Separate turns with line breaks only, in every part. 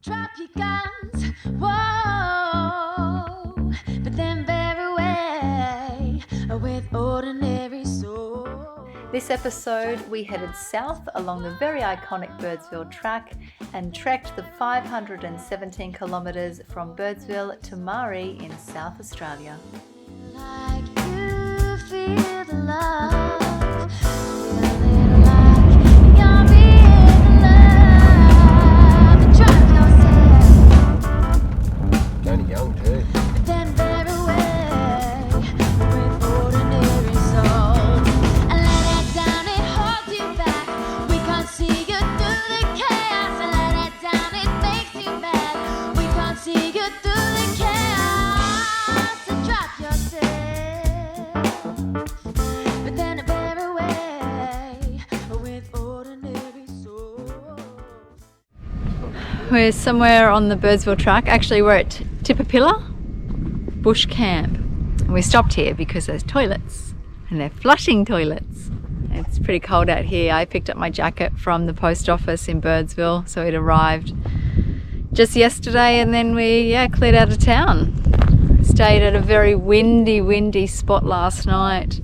Drop your guns, whoa, but then bear away with ordinary souls.
This episode, we headed south along the very iconic Birdsville Track and trekked the 517 kilometres from Birdsville to Marree in South Australia.
Like you feel the love.
We're somewhere on the Birdsville Track. Actually, we're at Tipperpilla Bush Camp. And we stopped here because there's toilets, and they're flushing toilets. It's pretty cold out here. I picked up my jacket from the post office in Birdsville, so it arrived just yesterday, and then we cleared out of town. Stayed at a very windy spot last night.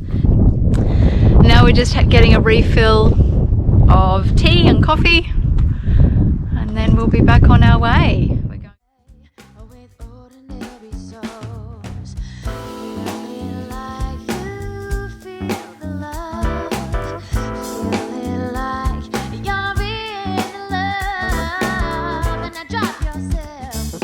Now we're just getting a refill of tea and coffee, and then we'll be back on our way. We're going
with ordinary souls, feeling like you feel the love, feeling like you're in love, and now drop yourself,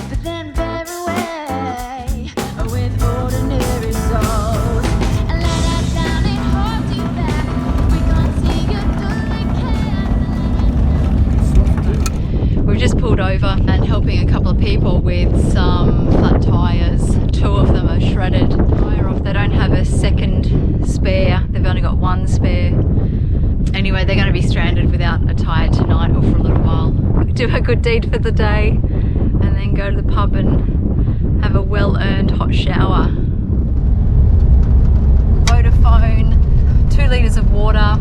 but then bear away with ordinary souls, and let us down and hold you back. We can't see you through the chaos.
We've just pulled over and helping a couple of people with some flat tyres. Two of them are shredded. They don't have a second spare. They've only got one spare. Anyway, they're going to be stranded without a tyre tonight or for a little while. We do a good deed for the day and then go to the pub and have a well-earned hot shower. Vodafone, 2 litres of water.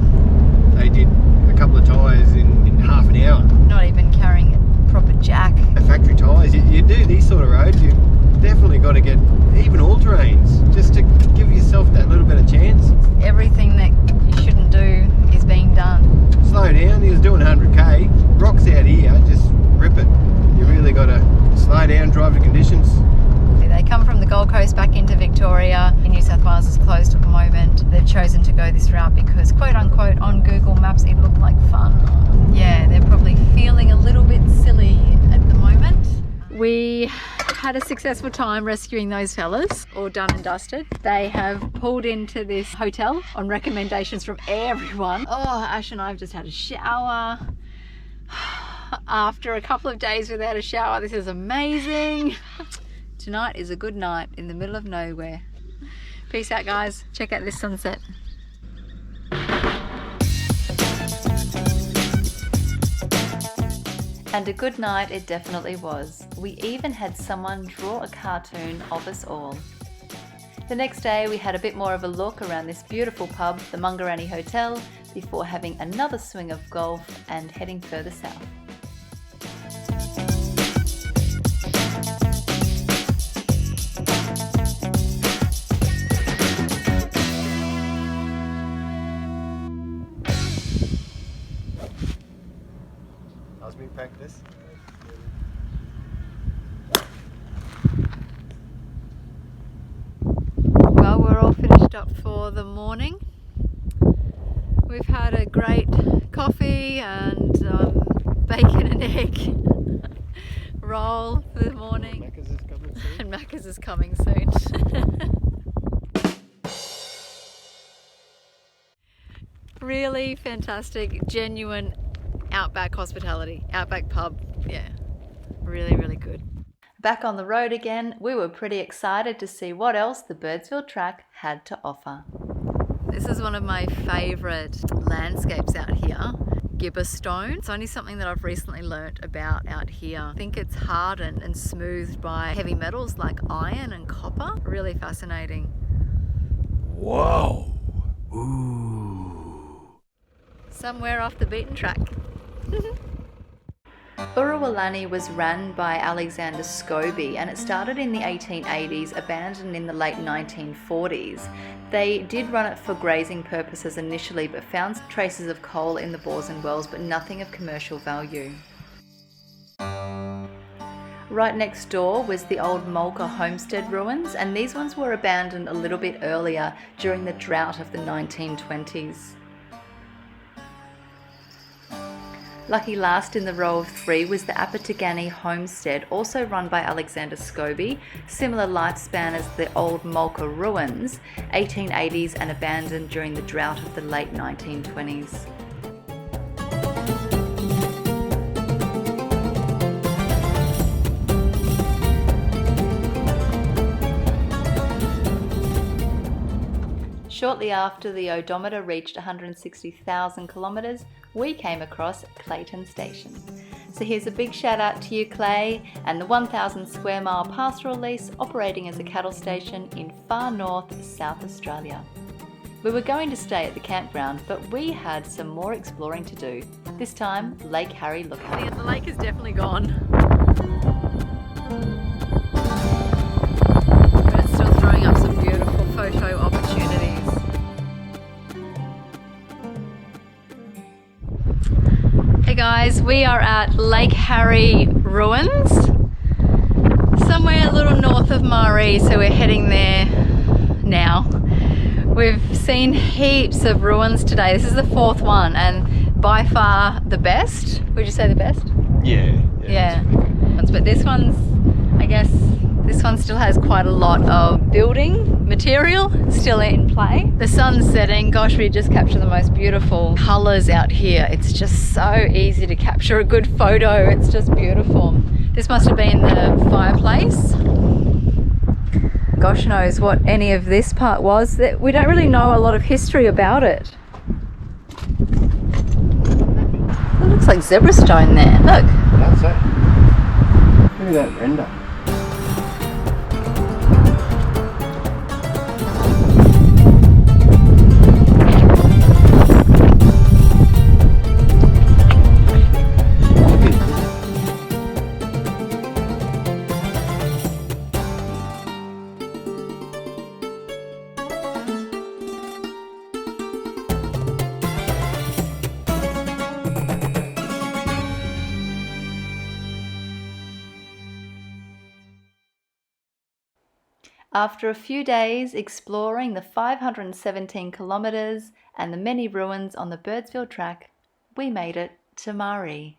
They did a couple of tyres in half an hour.
Not even carrying a proper jack.
Factory tyres, you do these sort of roads, you've definitely got to get even all terrains just to give yourself that little bit of chance.
Everything that you shouldn't do is being done.
Slow down, he was doing 100k. Rocks out here, just rip it. You really got to slow down, drive to conditions.
They come from the Gold Coast back into Victoria. New South Wales is closed at the moment. They've chosen to go this route because, quote unquote, on Google Maps it looked like fun. Yeah, they're probably feeling a little bit silly at the moment. We had a successful time rescuing those fellas, all done and dusted. They have pulled into this hotel on recommendations from everyone. Oh, Ash and I have just had a shower. After a couple of days without a shower, this is amazing. Tonight is a good night in the middle of nowhere. Peace out, guys. Check out this sunset. And a good night it definitely was. We even had someone draw a cartoon of us all. The next day we had a bit more of a look around this beautiful pub, the Mungarani Hotel, before having another swing of golf and heading further south.
How's me practice?
Well, we're all finished up for the morning. We've had a great coffee and bacon and egg roll for the morning.
Macca's is coming soon.
And Macca's is coming soon. Really fantastic, genuine outback hospitality, outback pub. Yeah, really good. Back on the road again, we were pretty excited to see what else the Birdsville Track had to offer. This is one of my favourite landscapes out here, Gibber Stone. It's only something that I've recently learnt about out here. I think it's hardened and smoothed by heavy metals like iron and copper. Really fascinating.
Whoa. Ooh.
Somewhere off the beaten track. Urruwalani was run by Alexander Scobie, and it started in the 1880s, abandoned in the late 1940s. They did run it for grazing purposes initially, but found traces of coal in the bores and wells, but nothing of commercial value. Right next door was the old Mulka homestead ruins, and these ones were abandoned a little bit earlier during the drought of the 1920s. Lucky last in the row of three was the Apatagani homestead, also run by Alexander Scobie, similar lifespan as the old Mulka ruins, 1880s, and abandoned during the drought of the late 1920s. Shortly after the odometer reached 160,000 kilometres, we came across Clayton Station. So here's a big shout out to you, Clay, and the 1,000 square mile pastoral lease operating as a cattle station in far north South Australia. We were going to stay at the campground, but we had some more exploring to do. This time, Lake Harry Lookout.
Yeah, the lake is definitely gone. But it's still throwing up some beautiful photo opportunities. Hey guys, we are at Lake Harry Ruins, somewhere a little north of Marree, so we're heading there now. We've seen heaps of ruins today. This is the fourth one, and by far the best. Would you say the best?
Yeah.
But this one's, I guess, this one still has quite a lot of building material still in play. The sun's setting. Gosh, we just capture the most beautiful colours out here. It's just so easy to capture a good photo. It's just beautiful. This must have been the fireplace. Gosh knows what any of this part was. That we don't really know a lot of history about it. It looks like zebra stone there. Look.
That's it. Look at that render.
After a few days exploring the 517 kilometres and the many ruins on the Birdsville Track, we made it to Marree.